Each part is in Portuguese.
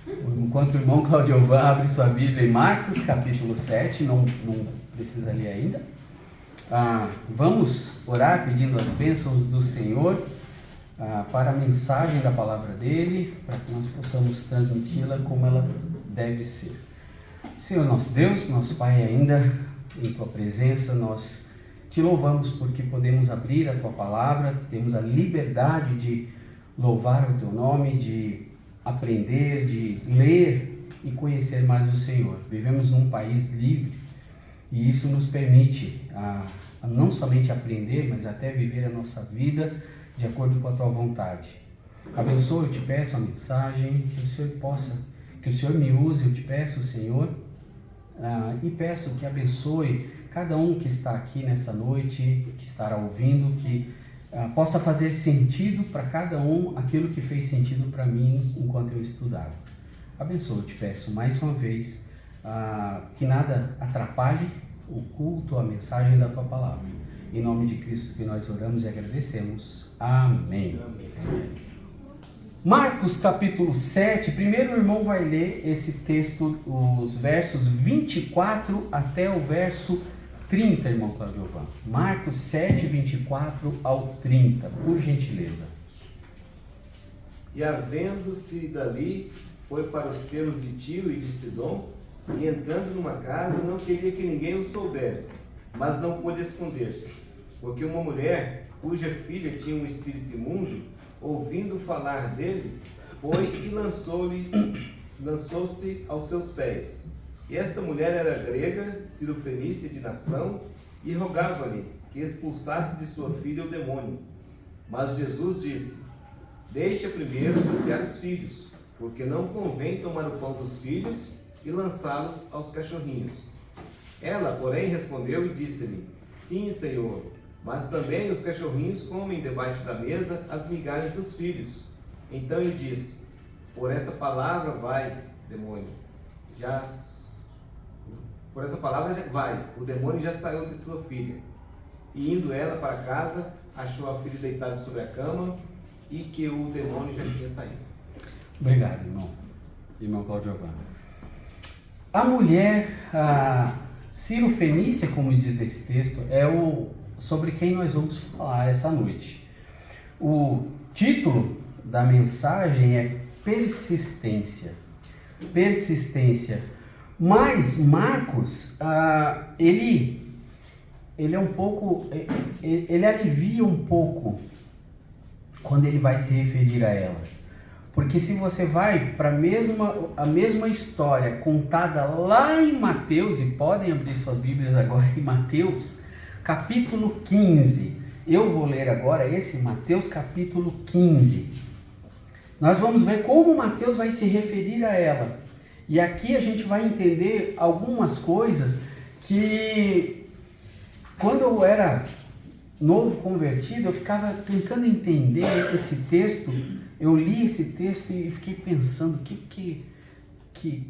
Enquanto o irmão Claudiovan abre sua Bíblia em Marcos, capítulo 7, não precisa ler ainda. Vamos orar pedindo as bênçãos do Senhor para a mensagem da palavra dele, para que nós possamos transmiti-la como ela deve ser. Senhor nosso Deus, nosso Pai, ainda em Tua presença, nós Te louvamos porque podemos abrir a Tua palavra, temos a liberdade de louvar o Teu nome, de aprender, de ler e conhecer mais o Senhor. Vivemos num país livre e isso nos permite a não somente aprender, mas até viver a nossa vida de acordo com a Tua vontade. Abençoe, eu te peço a mensagem, que o Senhor me use, eu te peço, Senhor, e peço que abençoe cada um que está aqui nessa noite, que estará ouvindo, que possa fazer sentido para cada um aquilo que fez sentido para mim enquanto eu estudava. Abençoe, eu te peço mais uma vez, que nada atrapalhe o culto, a mensagem da Tua palavra. Em nome de Cristo que nós oramos e agradecemos. Amém. Amém. Marcos capítulo 7, primeiro o irmão vai ler esse texto, os versos 24 até o verso 30, irmão Claudiovan. Marcos 7, 24 ao 30, por gentileza. E havendo-se dali, foi para os termos de Tiro e de Sidom, e entrando numa casa, não queria que ninguém o soubesse, mas não pôde esconder-se, porque uma mulher, cuja filha tinha um espírito imundo, ouvindo falar dele, foi e lançou-se aos seus pés. E esta mulher era grega, cirofenícia de nação, e rogava-lhe que expulsasse de sua filha o demônio. Mas Jesus disse: deixa primeiro saciar os filhos, porque não convém tomar o pão dos filhos e lançá-los aos cachorrinhos. Ela, porém, respondeu e disse-lhe: sim, Senhor, mas também os cachorrinhos comem debaixo da mesa as migalhas dos filhos. Então ele disse: por essa palavra vai, demônio, o demônio já saiu de tua filha. E indo ela para casa, achou a filha deitada sobre a cama e que o demônio já tinha saído. Obrigado, irmão Claudiovan. A mulher, cirofenícia, como diz nesse texto, é sobre quem nós vamos falar essa noite. O título da mensagem é persistência. Persistência. Mas Marcos, ele é um pouco, ele alivia um pouco quando ele vai se referir a ela. Porque se você vai para a mesma história contada lá em Mateus, e podem abrir suas Bíblias agora em Mateus, capítulo 15. Eu vou ler agora esse Mateus capítulo 15. Nós vamos ver como Mateus vai se referir a ela. E aqui a gente vai entender algumas coisas que, quando eu era novo convertido, eu ficava tentando entender esse texto. Eu li esse texto e fiquei pensando o que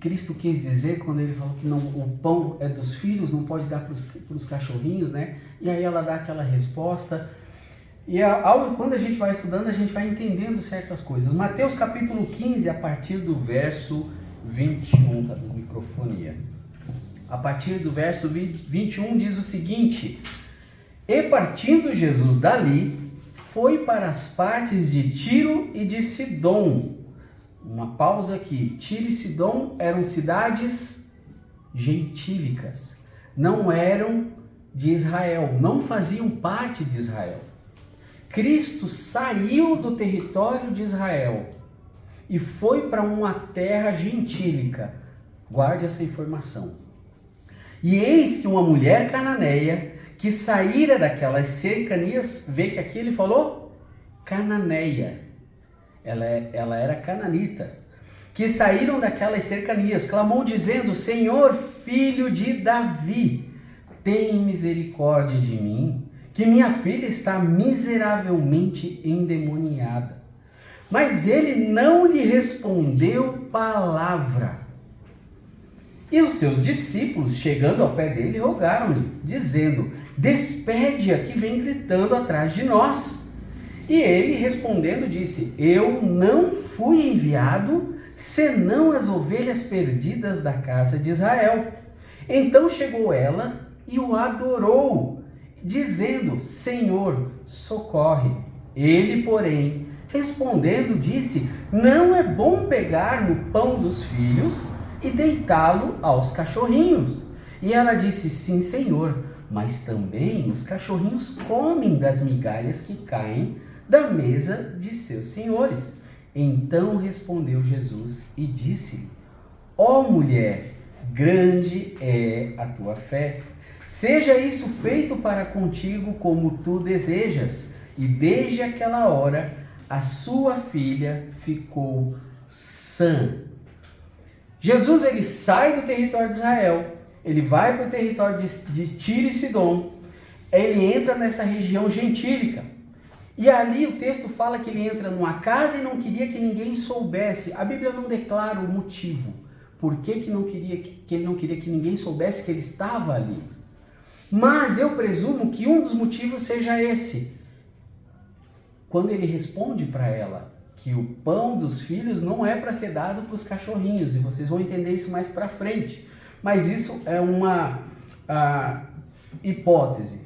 Cristo quis dizer quando ele falou que não, o pão é dos filhos, não pode dar para os cachorrinhos, né? E aí ela dá aquela resposta. E quando a gente vai estudando, a gente vai entendendo certas coisas. Mateus capítulo 15, a partir do verso 21, tá do microfonia. A partir do verso 21 diz o seguinte: e partindo Jesus dali, foi para as partes de Tiro e de Sidom. Uma pausa aqui. Tiro e Sidom eram cidades gentílicas, não eram de Israel, não faziam parte de Israel. Cristo saiu do território de Israel e foi para uma terra gentílica. Guarde essa informação. E eis que uma mulher cananeia, que saíra daquelas cercanias, vê que aqui ele falou cananeia, ela era cananita, que saíram daquelas cercanias, clamou dizendo: Senhor, filho de Davi, tem misericórdia de mim, que minha filha está miseravelmente endemoniada. Mas ele não lhe respondeu palavra. E os seus discípulos, chegando ao pé dele, rogaram-lhe, dizendo: despede-a que vem gritando atrás de nós. E ele, respondendo, disse: eu não fui enviado, senão as ovelhas perdidas da casa de Israel. Então chegou ela e o adorou, dizendo: Senhor, socorre. Ele, porém, respondendo, disse: Não é bom pegar no pão dos filhos e deitá-lo aos cachorrinhos. E ela disse: Sim, Senhor, mas também os cachorrinhos comem das migalhas que caem da mesa de seus senhores. Então respondeu Jesus e disse: Ó mulher, grande é a tua fé. Seja isso feito para contigo como tu desejas. E desde aquela hora a sua filha ficou sã. Jesus, ele sai do território de Israel, ele vai para o território de Tiro e Sidom, ele entra nessa região gentílica. E ali o texto fala que ele entra numa casa e não queria que ninguém soubesse. A Bíblia não declara o motivo. Por que ele não queria que ninguém soubesse que ele estava ali? Mas eu presumo que um dos motivos seja esse. Quando ele responde para ela que o pão dos filhos não é para ser dado para os cachorrinhos, e vocês vão entender isso mais para frente. Mas isso é uma hipótese.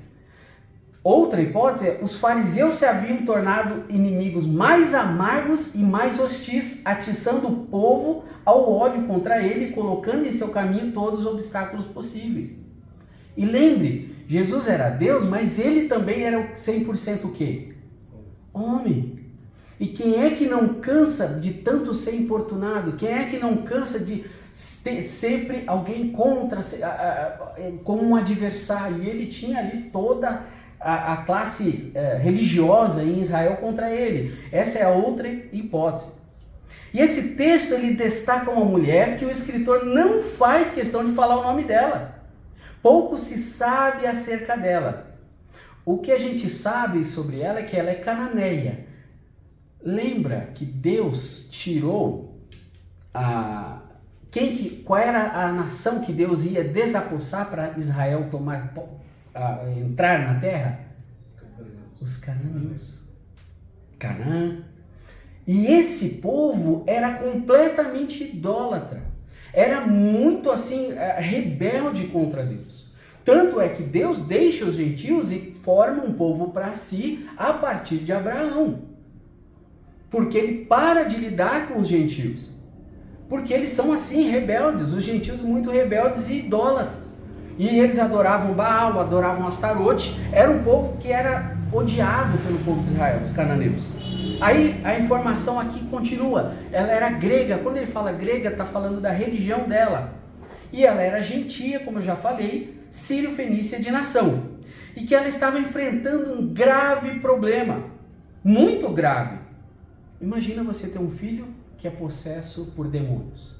Outra hipótese é: os fariseus se haviam tornado inimigos mais amargos e mais hostis, atiçando o povo ao ódio contra ele e colocando em seu caminho todos os obstáculos possíveis. E lembre, Jesus era Deus, mas ele também era 100% o quê? Homem. E quem é que não cansa de tanto ser importunado? Quem é que não cansa de ter sempre alguém contra, como um adversário? E ele tinha ali toda a classe religiosa em Israel contra ele. Essa é a outra hipótese. E esse texto, ele destaca uma mulher que o escritor não faz questão de falar o nome dela. Pouco se sabe acerca dela. O que a gente sabe sobre ela é que ela é cananeia. Lembra que Deus tirou qual era a nação que Deus ia desapossar para Israel entrar na terra? Os cananeus. Canaã. E esse povo era completamente idólatra. Era muito assim, rebelde contra Deus. Tanto é que Deus deixa os gentios e forma um povo para si a partir de Abraão. Porque ele para de lidar com os gentios. Porque eles são assim, rebeldes, os gentios muito rebeldes e idólatras. E eles adoravam Baal, adoravam Astarote. Era um povo que era odiado pelo povo de Israel, os cananeus. Aí a informação aqui continua. Ela era grega. Quando ele fala grega, está falando da religião dela. E ela era gentia, como eu já falei, sírio-fenícia de nação. E que ela estava enfrentando um grave problema. Muito grave. Imagina você ter um filho que é possesso por demônios.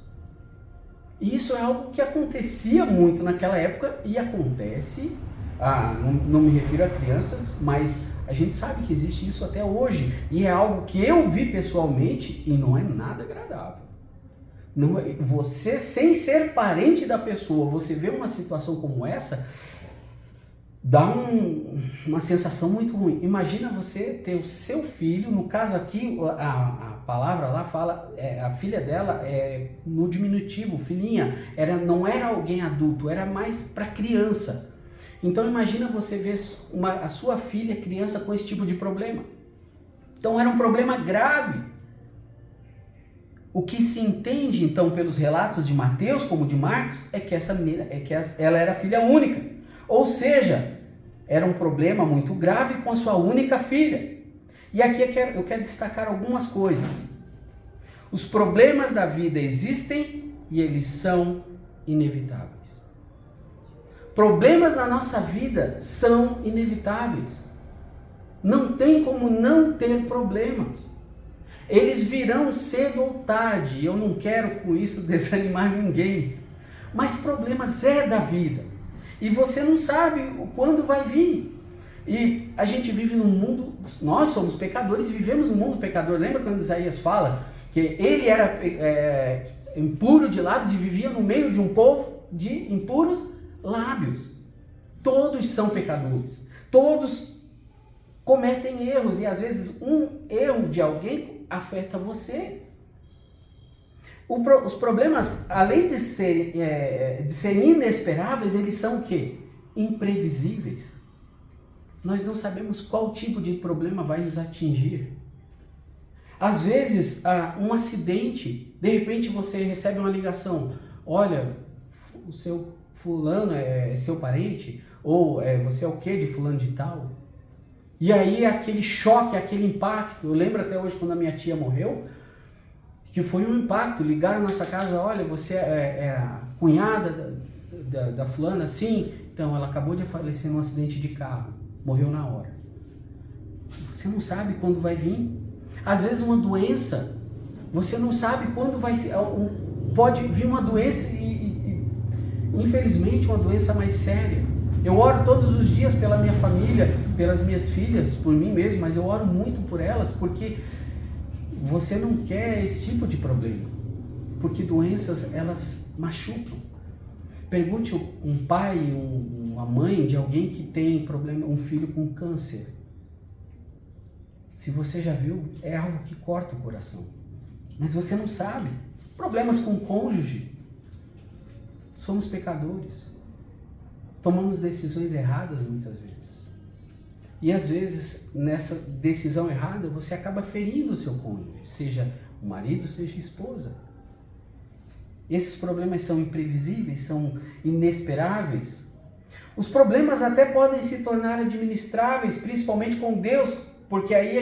E isso é algo que acontecia muito naquela época e acontece, não me refiro a crianças, mas a gente sabe que existe isso até hoje. E é algo que eu vi pessoalmente e não é nada agradável. Não é, você, sem ser parente da pessoa, você vê uma situação como essa, dá uma sensação muito ruim. Imagina você ter o seu filho, no caso aqui, a palavra lá fala, a filha dela é no diminutivo, filhinha, não era alguém adulto, era mais para criança. Então imagina você ver a sua filha, criança, com esse tipo de problema. Então era um problema grave. O que se entende então pelos relatos de Mateus como de Marcos é que ela era filha única. Ou seja, era um problema muito grave com a sua única filha. E aqui eu quero destacar algumas coisas. Os problemas da vida existem e eles são inevitáveis. Problemas na nossa vida são inevitáveis. Não tem como não ter problemas. Eles virão cedo ou tarde. Eu não quero com isso desanimar ninguém. Mas problemas é da vida. E você não sabe quando vai vir. E a gente vive num mundo, nós somos pecadores e vivemos num mundo pecador. Lembra quando Isaías fala que ele era impuro de lábios e vivia no meio de um povo de impuros lábios? Todos são pecadores. Todos cometem erros e às vezes um erro de alguém afeta você. Os problemas, além de serem inesperáveis, eles são o quê? Imprevisíveis. Nós não sabemos qual tipo de problema vai nos atingir. Às vezes, um acidente, de repente você recebe uma ligação, olha, o seu fulano é seu parente, ou você é o quê de fulano de tal? E aí aquele choque, aquele impacto, eu lembro até hoje quando a minha tia morreu, que foi um impacto, ligaram na nossa casa, olha, você é a cunhada da fulana? Sim, então ela acabou de falecer num acidente de carro, morreu na hora. Você não sabe quando vai vir. Às vezes uma doença, você não sabe quando vai ser, pode vir uma doença e infelizmente uma doença mais séria. Eu oro todos os dias pela minha família, pelas minhas filhas, por mim mesmo, mas eu oro muito por elas, porque você não quer esse tipo de problema, porque doenças, elas machucam. Pergunte um pai, uma mãe de alguém que tem problema, um filho com câncer. Se você já viu, é algo que corta o coração. Mas você não sabe. Problemas com o cônjuge. Somos pecadores. Tomamos decisões erradas muitas vezes. E às vezes, nessa decisão errada, você acaba ferindo o seu cônjuge, seja o marido, seja a esposa. Esses problemas são imprevisíveis, são inesperáveis. Os problemas até podem se tornar administráveis, principalmente com Deus, porque aí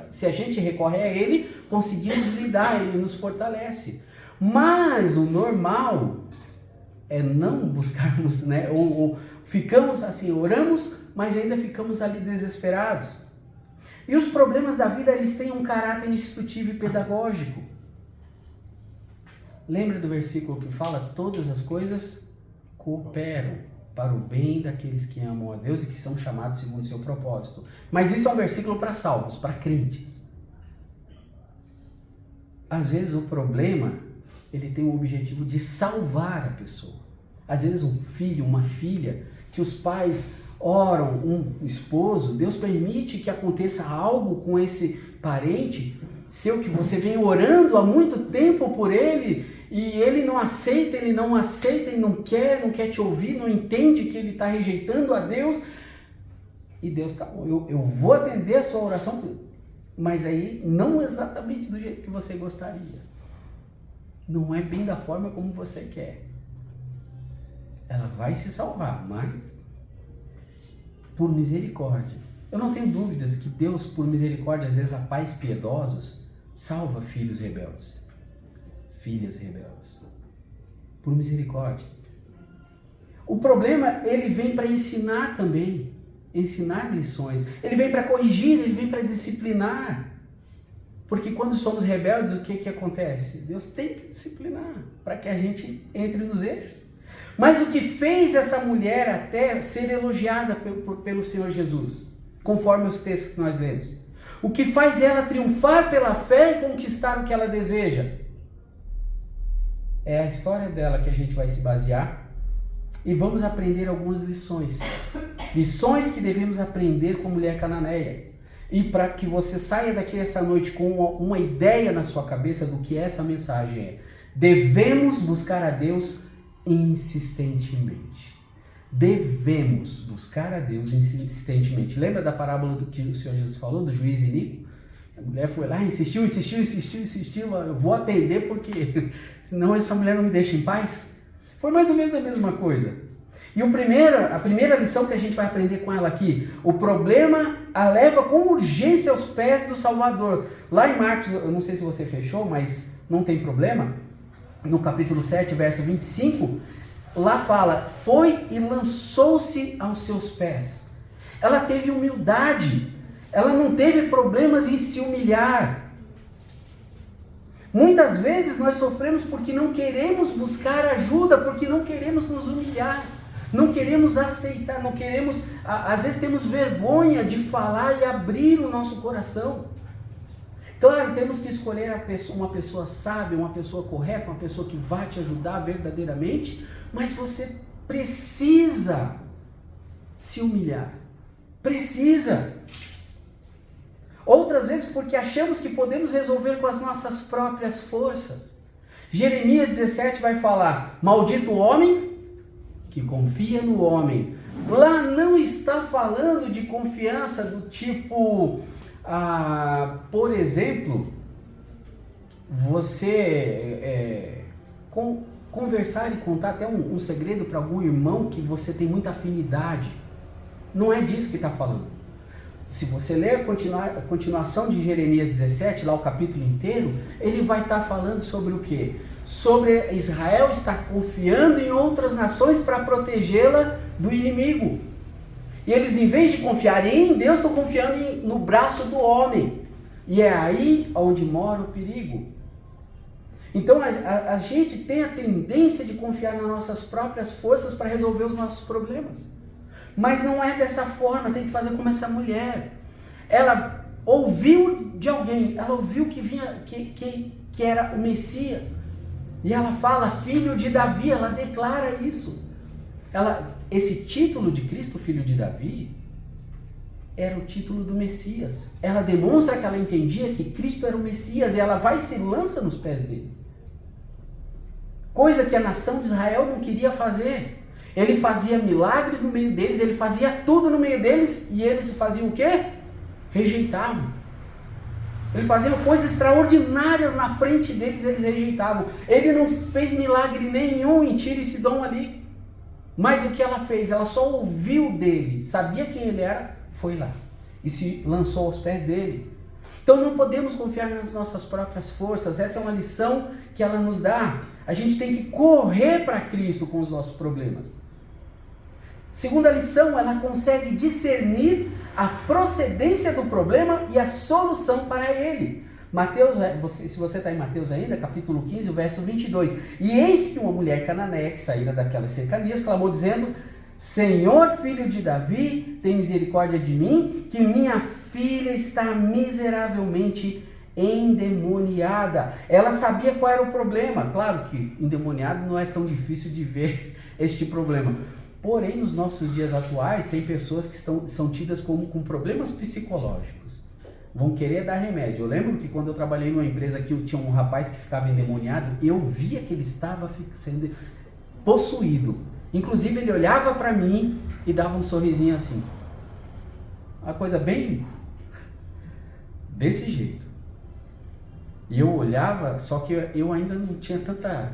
se a gente recorre a Ele, conseguimos lidar, Ele nos fortalece. Mas o normal é não buscarmos, né? Ou ficamos assim, oramos, mas ainda ficamos ali desesperados. E os problemas da vida, eles têm um caráter instrutivo e pedagógico. Lembra do versículo que fala, todas as coisas cooperam para o bem daqueles que amam a Deus e que são chamados segundo o seu propósito. Mas isso é um versículo para salvos, para crentes. Às vezes o problema, ele tem o objetivo de salvar a pessoa. Às vezes um filho, uma filha, que os pais oram, um esposo, Deus permite que aconteça algo com esse parente seu que você vem orando há muito tempo por ele, e ele não aceita, ele não quer te ouvir, não entende que ele está rejeitando a Deus. E Deus está, eu vou atender a sua oração, mas aí não exatamente do jeito que você gostaria. Não é bem da forma como você quer. Ela vai se salvar, mas por misericórdia. Eu não tenho dúvidas que Deus, por misericórdia, às vezes a pais piedosos, salva filhos rebeldes. Filhas rebeldes, por misericórdia. O problema, ele vem para ensinar também, ensinar lições. Ele vem para corrigir, ele vem para disciplinar. Porque quando somos rebeldes, o que acontece? Deus tem que disciplinar para que a gente entre nos eixos. Mas o que fez essa mulher até ser elogiada pelo Senhor Jesus, conforme os textos que nós lemos? O que faz ela triunfar pela fé e conquistar o que ela deseja? É a história dela que a gente vai se basear e vamos aprender algumas lições. Lições que devemos aprender com a mulher cananeia. E para que você saia daqui essa noite com uma ideia na sua cabeça do que essa mensagem é. Devemos buscar a Deus insistentemente. Devemos buscar a Deus insistentemente. Lembra da parábola do que o Senhor Jesus falou, do juiz iníquo? A mulher foi lá, insistiu, eu vou atender porque senão essa mulher não me deixa em paz. Foi mais ou menos a mesma coisa. E a primeira lição que a gente vai aprender com ela aqui, o problema a leva com urgência aos pés do Salvador. Lá em Marcos, eu não sei se você fechou, mas não tem problema, no capítulo 7, verso 25, lá fala, foi e lançou-se aos seus pés. Ela teve humildade. Ela não teve problemas em se humilhar. Muitas vezes nós sofremos porque não queremos buscar ajuda, porque não queremos nos humilhar, não queremos aceitar, não queremos, às vezes temos vergonha de falar e abrir o nosso coração. Claro, temos que escolher uma pessoa sábia, uma pessoa correta, uma pessoa que vai te ajudar verdadeiramente, mas você precisa se humilhar. Precisa. Outras vezes porque achamos que podemos resolver com as nossas próprias forças. Jeremias 17 vai falar: maldito o homem que confia no homem. Lá não está falando de confiança do tipo, por exemplo, você conversar e contar até um segredo para algum irmão que você tem muita afinidade. Não é disso que está falando. Se você ler a continuação de Jeremias 17, lá o capítulo inteiro, ele vai estar falando sobre o quê? Sobre Israel estar confiando em outras nações para protegê-la do inimigo. E eles, em vez de confiarem em Deus, estão confiando no braço do homem. E é aí onde mora o perigo. Então a gente tem a tendência de confiar nas nossas próprias forças para resolver os nossos problemas. Mas não é dessa forma, tem que fazer como essa mulher. Ela ouviu de alguém, ela ouviu que era o Messias. E ela fala, filho de Davi, ela declara isso. Esse título de Cristo, filho de Davi, era o título do Messias. Ela demonstra que ela entendia que Cristo era o Messias e ela vai e se lança nos pés dele. Coisa que a nação de Israel não queria fazer. Ele fazia milagres no meio deles, ele fazia tudo no meio deles e eles faziam o quê? Rejeitavam. Ele fazia coisas extraordinárias na frente deles, eles rejeitavam. Ele não fez milagre nenhum em Tiro e Sidom ali. Mas o que ela fez? Ela só ouviu dele, sabia quem ele era, foi lá e se lançou aos pés dele. Então não podemos confiar nas nossas próprias forças. Essa é uma lição que ela nos dá. A gente tem que correr para Cristo com os nossos problemas. Segunda lição, ela consegue discernir a procedência do problema e a solução para ele. Mateus, se você está em Mateus ainda, capítulo 15, o verso 22. E eis que uma mulher cananeia que saíra daquelas cercanias clamou dizendo: Senhor, filho de Davi, tem misericórdia de mim, que minha filha está miseravelmente endemoniada. Ela sabia qual era o problema. Claro que endemoniado não é tão difícil de ver este problema. Porém, nos nossos dias atuais, tem pessoas que são tidas como com problemas psicológicos. Vão querer dar remédio. Eu lembro que quando eu trabalhei numa empresa que tinha um rapaz que ficava endemoniado, eu via que ele estava sendo possuído. Inclusive, ele olhava para mim e dava um sorrisinho assim. Uma coisa bem desse jeito. E eu olhava, só que eu ainda não tinha tanta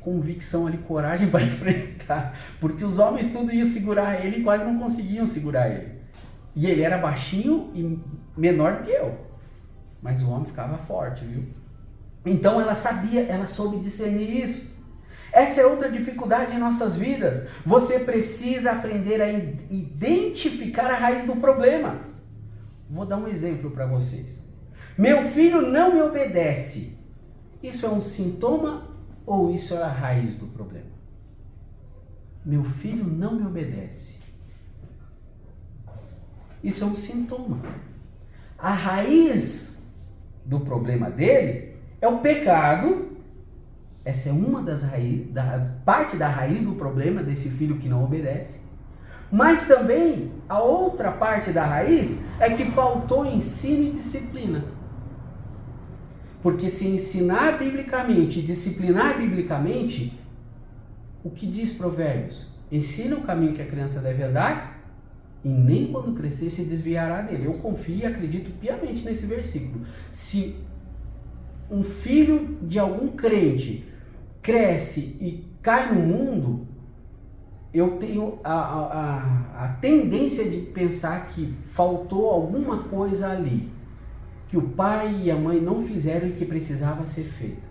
convicção ali, coragem para enfrentar. Porque os homens tudo iam segurar ele e quase não conseguiam segurar ele. E ele era baixinho e menor do que eu. Mas o homem ficava forte, viu? Então ela sabia, ela soube discernir isso. Essa é outra dificuldade em nossas vidas. Você precisa aprender a identificar a raiz do problema. Vou dar um exemplo para vocês. Meu filho não me obedece. Isso é um sintoma ou isso é a raiz do problema? Meu filho não me obedece. Isso é um sintoma. A raiz do problema dele é o pecado. Essa é uma das raízes, parte da raiz do problema desse filho que não obedece. Mas também a outra parte da raiz é que faltou ensino e disciplina. Porque se ensinar biblicamente e disciplinar biblicamente, o que diz Provérbios? Ensina o caminho que a criança deve andar e nem quando crescer se desviará dele. Eu confio e acredito piamente nesse versículo. Se um filho de algum crente cresce e cai no mundo, eu tenho a tendência de pensar que faltou alguma coisa ali, que o pai e a mãe não fizeram e que precisava ser feito.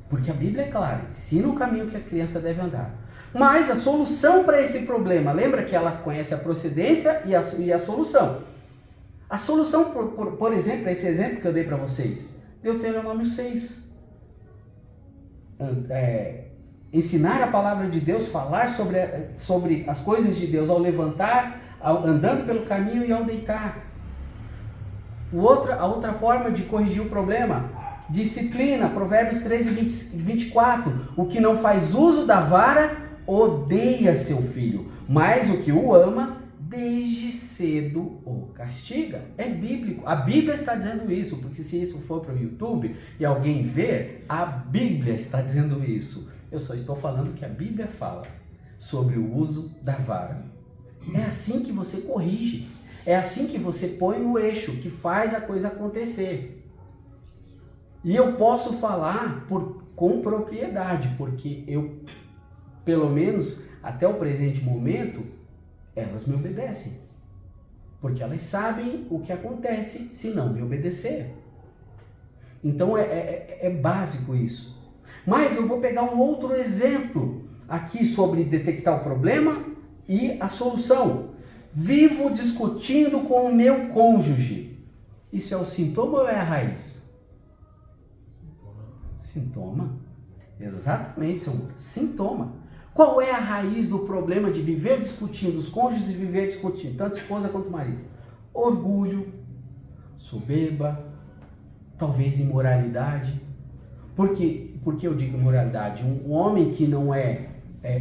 Porque a Bíblia é clara, ensina o caminho que a criança deve andar. Mas a solução para esse problema, lembra que ela conhece a procedência e a solução. A solução, por exemplo, esse exemplo que eu dei para vocês, Deuteronômio 6. Ensinar a palavra de Deus, falar sobre as coisas de Deus ao levantar, andando pelo caminho e ao deitar. A outra forma de corrigir o problema, disciplina, Provérbios 13, 24. O que não faz uso da vara odeia seu filho, mas o que o ama desde cedo o castiga. É bíblico. A Bíblia está dizendo isso, porque se isso for para o YouTube e alguém ver, a Bíblia está dizendo isso. Eu só estou falando que a Bíblia fala sobre o uso da vara. É assim que você corrige. É assim que você põe no eixo, que faz a coisa acontecer. E eu posso falar com propriedade, porque eu, pelo menos até o presente momento, elas me obedecem. Porque elas sabem o que acontece se não me obedecer. Então é básico isso. Mas eu vou pegar um outro exemplo aqui sobre detectar o problema e a solução. Vivo discutindo com o meu cônjuge. Isso é o sintoma ou é a raiz? Sintoma. Exatamente, seu amor. Sintoma. Qual é a raiz do problema de viver discutindo, os cônjuges viver discutindo, tanto esposa quanto marido? Orgulho, soberba, talvez imoralidade. Por que eu digo imoralidade? Um homem que não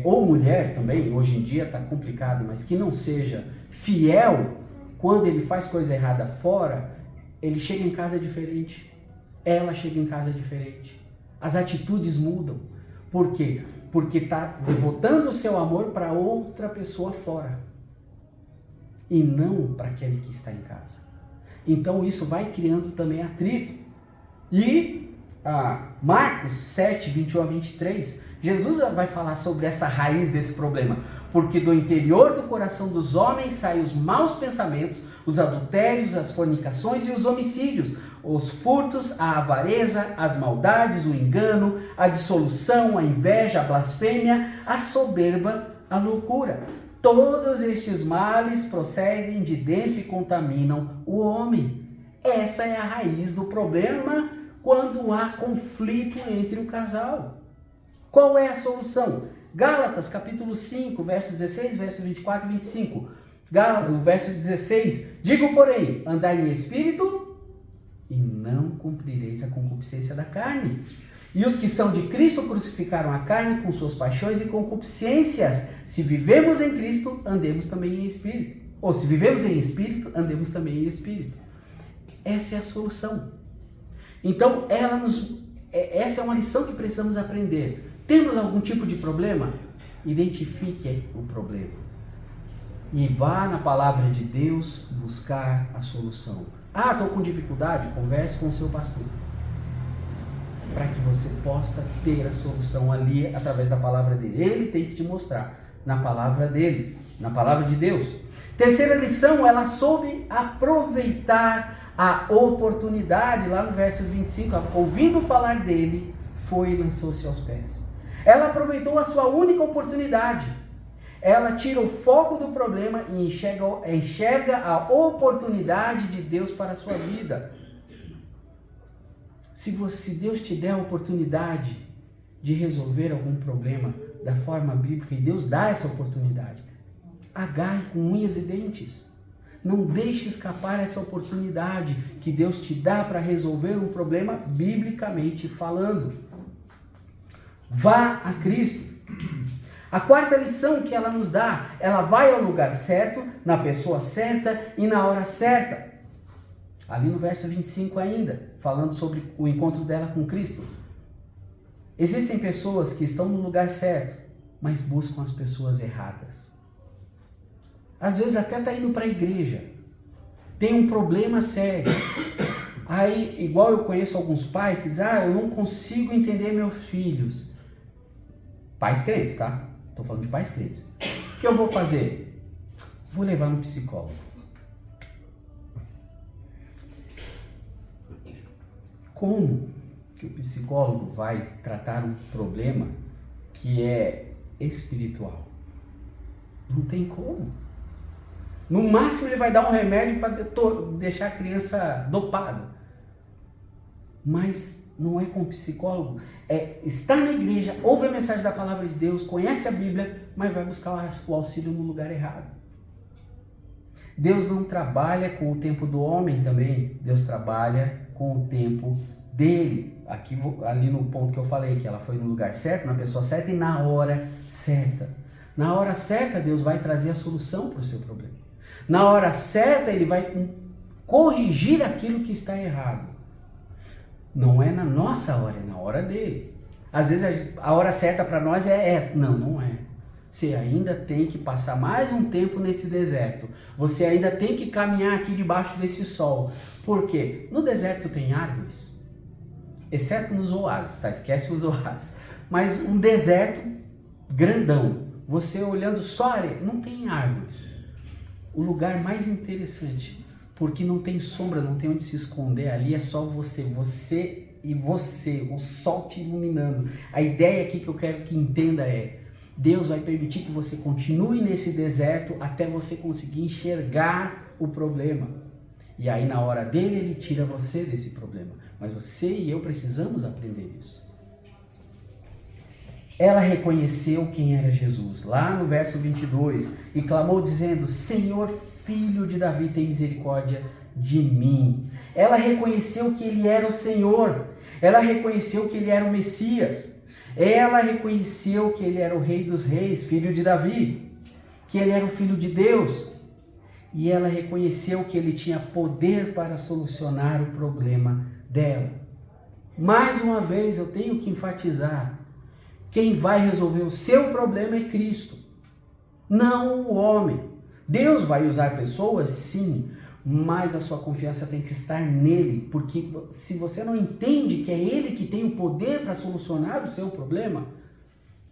ou mulher também, hoje em dia está complicado, mas que não seja fiel, quando ele faz coisa errada fora, ele chega em casa diferente. Ela chega em casa diferente. As atitudes mudam. Por quê? Porque está devotando o seu amor para outra pessoa fora. E não para aquele que está em casa. Então isso vai criando também atrito. E Marcos 7, 21 a 23, Jesus vai falar sobre essa raiz desse problema. Porque do interior do coração dos homens saem os maus pensamentos, os adultérios, as fornicações e os homicídios, os furtos, a avareza, as maldades, o engano, a dissolução, a inveja, a blasfêmia, a soberba, a loucura. Todos estes males procedem de dentro e contaminam o homem. Essa é a raiz do problema quando há conflito entre o casal. Qual é a solução? Gálatas, capítulo 5, verso 16, verso 24 e 25. Gálatas, o verso 16. Digo, porém, andai em espírito e não cumprireis a concupiscência da carne. E os que são de Cristo crucificaram a carne com suas paixões e concupiscências. Se vivemos em Cristo, andemos também em espírito. Ou se vivemos em espírito, andemos também em espírito. Essa é a solução. Então, essa é uma lição que precisamos aprender. Temos algum tipo de problema? Identifique o problema. E vá na palavra de Deus buscar a solução. Estou com dificuldade? Converse com o seu pastor. Para que você possa ter a solução ali através da palavra dele. Ele tem que te mostrar na palavra dele, na palavra de Deus. Terceira lição, ela soube aproveitar a oportunidade, lá no verso 25, ouvindo falar dele, foi e lançou-se aos pés. Ela aproveitou a sua única oportunidade. Ela tira o foco do problema e enxerga a oportunidade de Deus para a sua vida. Se Deus te der a oportunidade de resolver algum problema da forma bíblica, e Deus dá essa oportunidade, agarre com unhas e dentes. Não deixe escapar essa oportunidade que Deus te dá para resolver um problema biblicamente falando. Vá a Cristo. A quarta lição que ela nos dá, ela vai ao lugar certo, na pessoa certa e na hora certa. Ali no verso 25 ainda, falando sobre o encontro dela com Cristo. Existem pessoas que estão no lugar certo, mas buscam as pessoas erradas. Às vezes até está indo para a igreja, tem um problema sério. Aí, igual eu conheço alguns pais que dizem, eu não consigo entender meus filhos. Pais crentes, tá? Estou falando de pais crentes. O que eu vou fazer? Vou levar no psicólogo. Como que o psicólogo vai tratar um problema que é espiritual? Não tem como. No máximo ele vai dar um remédio para deixar a criança dopada. Mas não é com o psicólogo. É estar na igreja, ouve a mensagem da palavra de Deus, conhece a Bíblia, mas vai buscar o auxílio no lugar errado. Deus não trabalha com o tempo do homem também. Deus trabalha com o tempo dele. Ali no ponto que eu falei, que ela foi no lugar certo, na pessoa certa e na hora certa. Na hora certa, Deus vai trazer a solução para o seu problema. Na hora certa, ele vai corrigir aquilo que está errado. Não é na nossa hora, é na hora dele. Às vezes a hora certa para nós é essa. Não, não é. Você ainda tem que passar mais um tempo nesse deserto. Você ainda tem que caminhar aqui debaixo desse sol. Por quê? No deserto tem árvores. Exceto nos oásis, tá? Esquece os oásis. Mas um deserto grandão. Você olhando só areia, não tem árvores. O lugar mais interessante, porque não tem sombra, não tem onde se esconder. Ali é só você e você, o sol te iluminando. A ideia aqui que eu quero que entenda é: Deus vai permitir que você continue nesse deserto até você conseguir enxergar o problema. E aí na hora dele, ele tira você desse problema. Mas você e eu precisamos aprender isso. Ela reconheceu quem era Jesus, lá no verso 22, e clamou dizendo: Senhor, filho de Davi, tem misericórdia de mim. Ela reconheceu que ele era o Senhor, ela reconheceu que ele era o Messias, ela reconheceu que ele era o Rei dos Reis, filho de Davi, que ele era o Filho de Deus, e ela reconheceu que ele tinha poder para solucionar o problema dela. Mais uma vez eu tenho que enfatizar: quem vai resolver o seu problema é Cristo, não o homem. Deus vai usar pessoas, sim, mas a sua confiança tem que estar nele, porque se você não entende que é ele que tem o poder para solucionar o seu problema,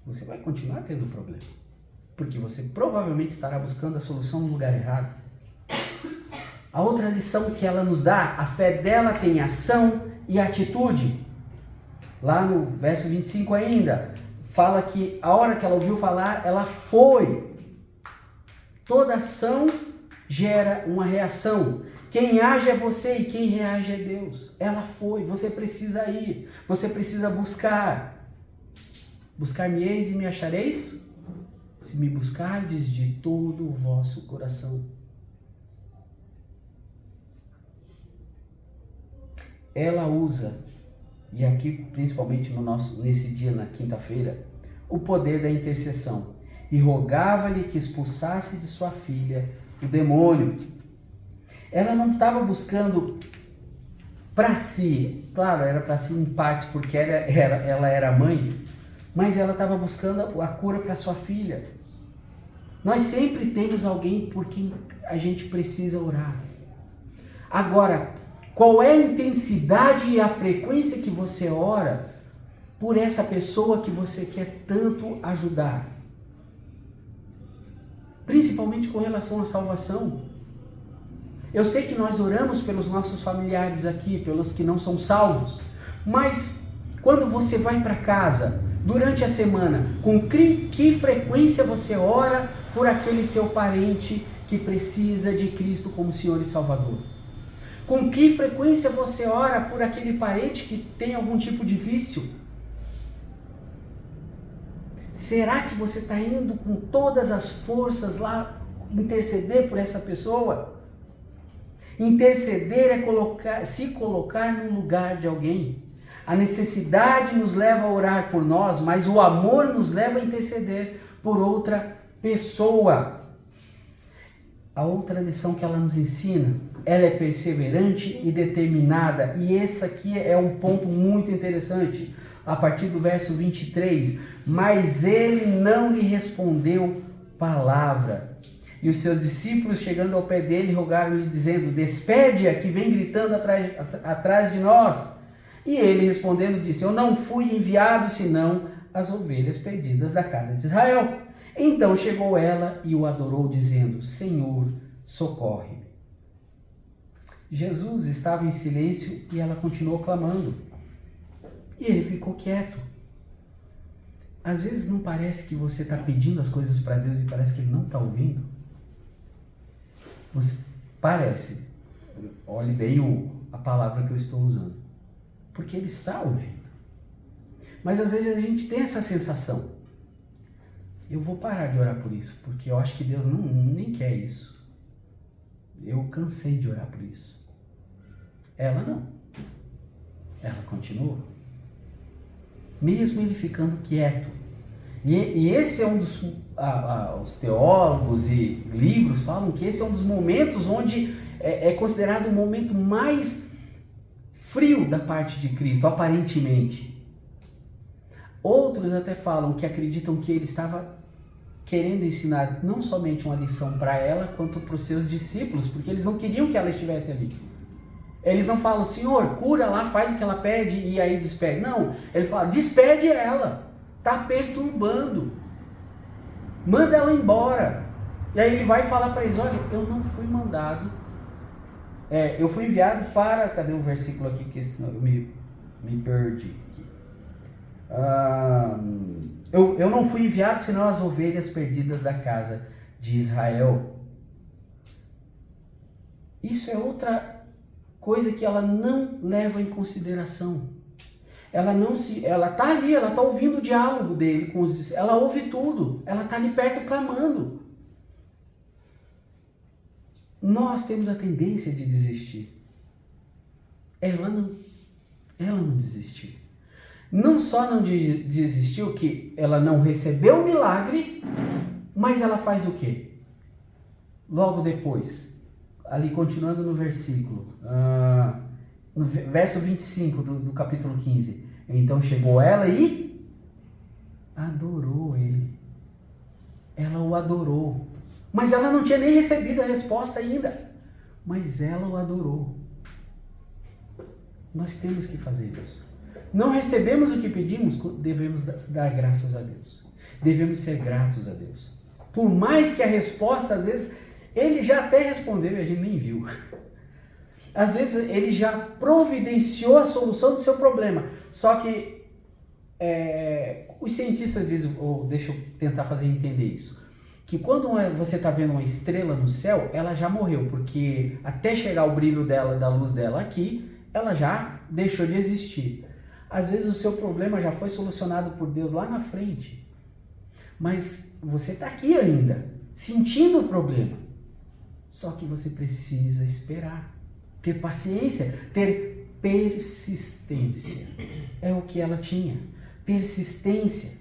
você vai continuar tendo problema, porque você provavelmente estará buscando a solução no lugar errado. A outra lição que ela nos dá: a fé dela tem ação e atitude. Lá no verso 25 ainda, fala que a hora que ela ouviu falar, ela foi. Toda ação gera uma reação. Quem age é você e quem reage é Deus. Ela foi. Você precisa ir. Você precisa buscar. Buscar-me-eis e me achareis, se me buscardes de todo o vosso coração. Ela usa, e aqui principalmente nesse dia, na quinta-feira, o poder da intercessão. E rogava-lhe que expulsasse de sua filha o demônio. Ela não estava buscando para si, claro, era para si em partes, porque ela era mãe, mas ela estava buscando a cura para sua filha. Nós sempre temos alguém por quem a gente precisa orar. Agora, qual é a intensidade e a frequência que você ora por essa pessoa que você quer tanto ajudar? Principalmente com relação à salvação. Eu sei que nós oramos pelos nossos familiares aqui, pelos que não são salvos, mas quando você vai para casa, durante a semana, com que frequência você ora por aquele seu parente que precisa de Cristo como Senhor e Salvador? Com que frequência você ora por aquele parente que tem algum tipo de vício? Será que você está indo com todas as forças lá interceder por essa pessoa? Interceder é se colocar no lugar de alguém. A necessidade nos leva a orar por nós, mas o amor nos leva a interceder por outra pessoa. A outra lição que ela nos ensina, ela é perseverante e determinada. E esse aqui é um ponto muito interessante. A partir do verso 23, mas ele não lhe respondeu palavra. E os seus discípulos, chegando ao pé dele, rogaram-lhe, dizendo: despede-a, que vem gritando atrás de nós. E ele, respondendo, disse: eu não fui enviado, senão as ovelhas perdidas da casa de Israel. Então chegou ela e o adorou, dizendo: Senhor, socorre-me. Jesus estava em silêncio e ela continuou clamando. E ele ficou quieto. Às vezes não parece que você está pedindo as coisas para Deus e parece que Ele não está ouvindo? Parece. Olhe bem a palavra que eu estou usando. Porque Ele está ouvindo. Mas às vezes a gente tem essa sensação. Eu vou parar de orar por isso, porque eu acho que Deus nem quer isso. Eu cansei de orar por isso. Ela não. Ela continuou. Mesmo ele ficando quieto. E esse é um dos os teólogos e livros falam que esse é um dos momentos onde é considerado o momento mais frio da parte de Cristo, aparentemente. Outros até falam que acreditam que ele estava querendo ensinar não somente uma lição para ela, quanto para os seus discípulos, porque eles não queriam que ela estivesse ali. Eles não falam, Senhor, cura lá, faz o que ela pede e aí despede. Não, ele fala, despede ela, está perturbando, manda ela embora. E aí ele vai falar para eles, olha, eu não fui mandado, eu fui enviado para, cadê o versículo aqui, que senão eu me perdi aqui. Eu não fui enviado senão as ovelhas perdidas da casa de Israel. Isso é outra coisa que ela não leva em consideração. Ela tá ali, ela tá ouvindo o diálogo dele com os, ela ouve tudo, ela tá ali perto clamando. Nós temos a tendência de desistir. Ela não desistiu. Não só não desistiu que ela não recebeu o milagre, mas ela faz o quê? Logo depois, ali continuando no versículo, no verso 25 do capítulo 15. Então chegou ela e adorou ele. Ela o adorou. Mas ela não tinha nem recebido a resposta ainda. Mas ela o adorou. Nós temos que fazer isso. Não recebemos o que pedimos, devemos dar graças a Deus. Devemos ser gratos a Deus. Por mais que a resposta, às vezes, ele já até respondeu e a gente nem viu. Às vezes, ele já providenciou a solução do seu problema. Só que os cientistas dizem, deixa eu tentar fazer entender isso, que quando você está vendo uma estrela no céu, ela já morreu, porque até chegar o brilho dela, da luz dela aqui, ela já deixou de existir. Às vezes o seu problema já foi solucionado por Deus lá na frente, mas você está aqui ainda, sentindo o problema. Só que você precisa esperar, ter paciência, ter persistência. É o que ela tinha, persistência.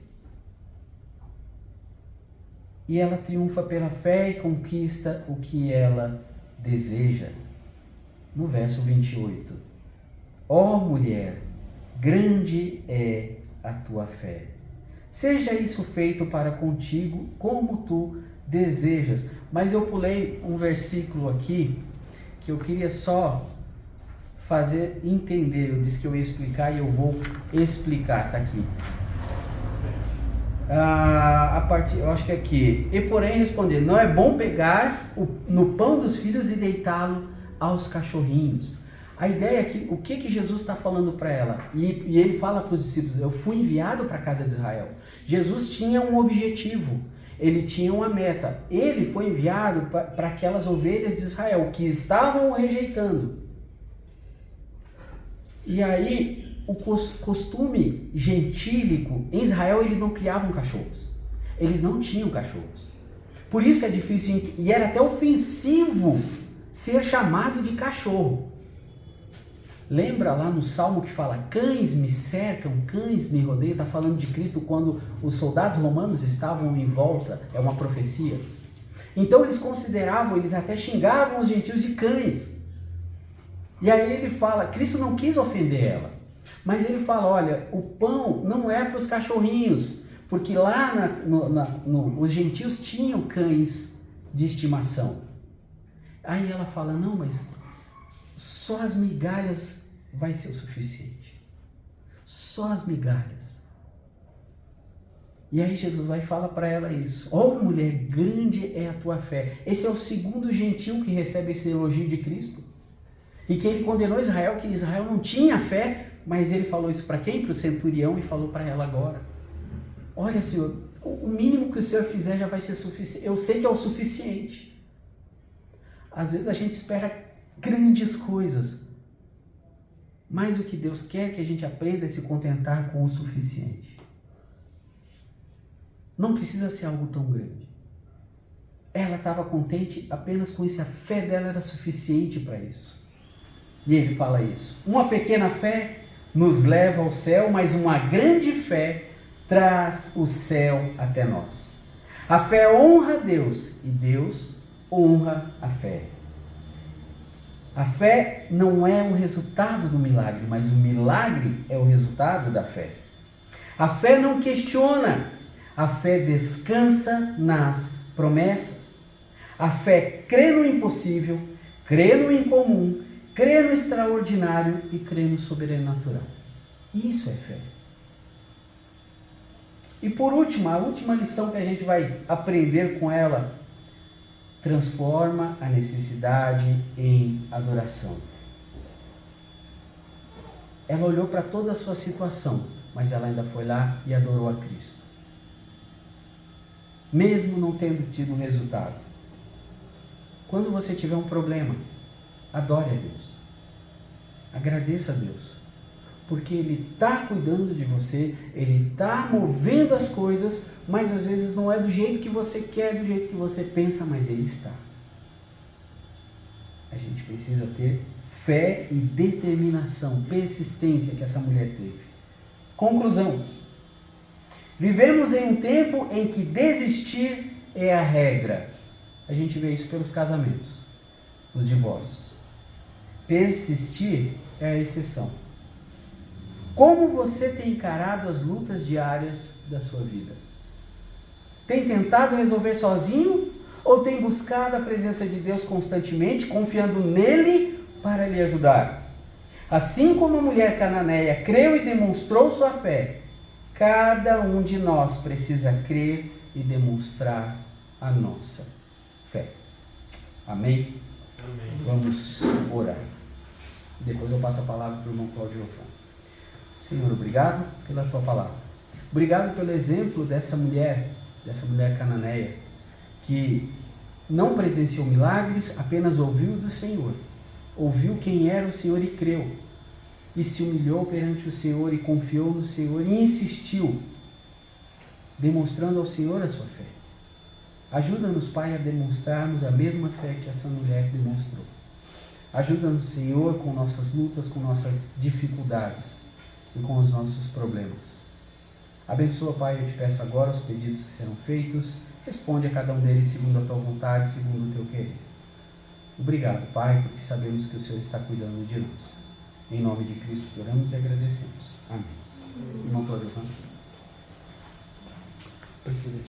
E ela triunfa pela fé e conquista o que ela deseja. No verso 28. Ó mulher, grande é a tua fé. Seja isso feito para contigo como tu desejas. Mas eu pulei um versículo aqui que eu queria só fazer entender. Eu disse que eu ia explicar e eu vou explicar. Está aqui. Eu acho que é aqui. E porém responder, não é bom pegar no pão dos filhos e deitá-lo aos cachorrinhos. A ideia é que o que Jesus está falando para ela, e ele fala para os discípulos, eu fui enviado para a casa de Israel. Jesus tinha um objetivo, ele tinha uma meta, ele foi enviado para aquelas ovelhas de Israel que estavam o rejeitando. E aí, o costume gentílico, em Israel eles não criavam cachorros, eles não tinham cachorros. Por isso é difícil, e era até ofensivo ser chamado de cachorro. Lembra lá no Salmo que fala, cães me cercam, cães me rodeiam, está falando de Cristo quando os soldados romanos estavam em volta, é uma profecia. Então eles consideravam, eles até xingavam os gentios de cães. E aí ele fala, Cristo não quis ofender ela, mas ele fala, olha, o pão não é para os cachorrinhos, porque lá os gentios tinham cães de estimação. Aí ela fala, não, mas só as migalhas vai ser o suficiente. Só as migalhas. E aí Jesus vai falar para ela isso. Ó mulher, grande é a tua fé. Esse é o segundo gentil que recebe esse elogio de Cristo. E que ele condenou Israel, que Israel não tinha fé, mas ele falou isso para quem? Para o centurião, e falou para ela agora. Olha, Senhor, o mínimo que o Senhor fizer já vai ser suficiente. Eu sei que é o suficiente. Às vezes a gente espera grandes coisas, mas o que Deus quer é que a gente aprenda a se contentar com o suficiente. Não precisa ser algo tão grande. Ela estava contente apenas com isso, a fé dela era suficiente para isso. E ele fala isso. Uma pequena fé nos leva ao céu, mas uma grande fé traz o céu até nós. A fé honra a Deus e Deus honra a fé. A fé não é o resultado do milagre, mas o milagre é o resultado da fé. A fé não questiona, a fé descansa nas promessas. A fé crê no impossível, crê no incomum, crê no extraordinário e crê no sobrenatural. Isso é fé. E por último, a última lição que a gente vai aprender com ela: transforma a necessidade em adoração. Ela olhou para toda a sua situação, mas ela ainda foi lá e adorou a Cristo. Mesmo não tendo tido resultado. Quando você tiver um problema, adore a Deus. Agradeça a Deus. Porque Ele está cuidando de você, Ele está movendo as coisas, mas às vezes não é do jeito que você quer, do jeito que você pensa, mas Ele está. A gente precisa ter fé e determinação, persistência que essa mulher teve. Conclusão. Vivemos em um tempo em que desistir é a regra. A gente vê isso pelos casamentos, os divórcios. Persistir é a exceção. Como você tem encarado as lutas diárias da sua vida? Tem tentado resolver sozinho ou tem buscado a presença de Deus constantemente, confiando nele para lhe ajudar? Assim como a mulher cananeia creu e demonstrou sua fé, cada um de nós precisa crer e demonstrar a nossa fé. Amém? Amém. Vamos orar. Depois eu passo a palavra para o irmão Cláudio Giovanni. Senhor, obrigado pela tua palavra. Obrigado pelo exemplo dessa mulher cananeia, que não presenciou milagres, apenas ouviu do Senhor. Ouviu quem era o Senhor e creu. E se humilhou perante o Senhor e confiou no Senhor e insistiu, demonstrando ao Senhor a sua fé. Ajuda-nos, Pai, a demonstrarmos a mesma fé que essa mulher demonstrou. Ajuda-nos, Senhor, com nossas lutas, com nossas dificuldades e com os nossos problemas. Abençoa, Pai, eu te peço agora os pedidos que serão feitos. Responde a cada um deles segundo a tua vontade, segundo o teu querer. Obrigado, Pai, porque sabemos que o Senhor está cuidando de nós. Em nome de Cristo, oramos e agradecemos. Amém. Irmão Cláudio, precisa